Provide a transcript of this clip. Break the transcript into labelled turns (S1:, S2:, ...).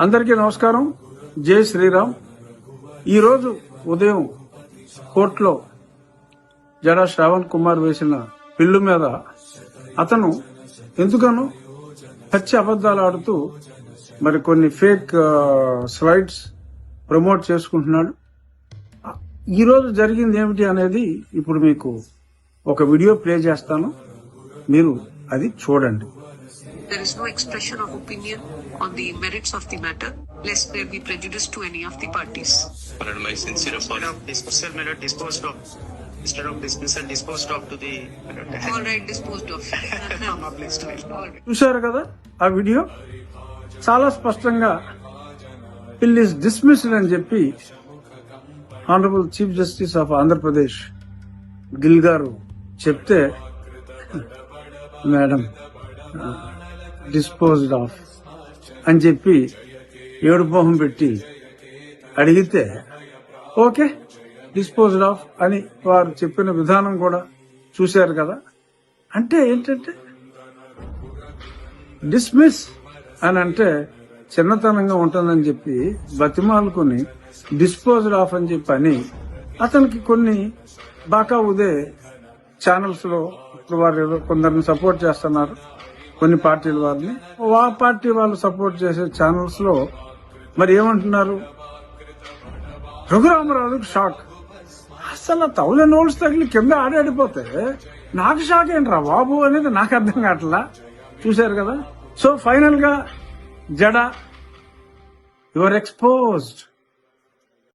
S1: అందరికీ నమస్కారం. జై శ్రీరామ్. ఈరోజు ఉదయం కోర్టులో జడా శ్రావణ్ కుమార్ వేసిన పిల్లు మీద అతను ఎందుకనో పచ్చి అబద్దాలు ఆడుతూ మరి కొన్ని ఫేక్ స్లైడ్స్ ప్రమోట్ చేసుకుంటున్నాడు. ఈరోజు జరిగింది ఏమిటి అనేది ఇప్పుడు మీకు ఒక వీడియో ప్లే చేస్తాను, మీరు అది చూడండి.
S2: There is no expression of opinion on the merits of the matter, lest there be prejudice to any of the parties.
S3: My sincere apology.
S4: Dismissal matter disposed of. Instead of dismissal, disposed of to the.
S2: All right, disposed of.
S4: No, please do it.
S2: All right.
S1: చూశారు కదా ఆ video? చాలా స్పష్టంగా bill is dismissed అని చెప్పి honourable chief justice of Andhra Pradesh Gill గారు చెప్తే, madam disposed of అని చెప్పి ఏడు మొహం పెట్టి అడిగితే ఓకే డిస్పోజ్డ్ ఆఫ్ అని వారు చెప్పిన విధానం కూడా చూశారు కదా. అంటే ఏంటంటే డిస్మిస్ అని అంటే చిన్నతనంగా ఉంటుందని చెప్పి బతిమాలుకుని డిస్పోజ్డ్ ఆఫ్ అని చెప్పి అని అతనికి కొన్ని బాకా ఉదే ఛానల్స్ లో ఇప్పుడు వారు ఏదో కొందరిని సపోర్ట్ చేస్తున్నారు, కొన్ని పార్టీల వారిని. ఆ పార్టీ వాళ్ళు సపోర్ట్ చేసే ఛానల్స్ లో మరి ఏమంటున్నారు, రఘురామరాజుకు షాక్. అసలు 1000 నోట్స్ తగిలి కింద ఆడాడిపోతే నాకు షాక్ ఏంట్రా బాబు అనేది నాకు అర్థం కావట్లా. చూశారు కదా. సో ఫైనల్ గా జడా యువర్ ఎక్స్పోజ్డ్.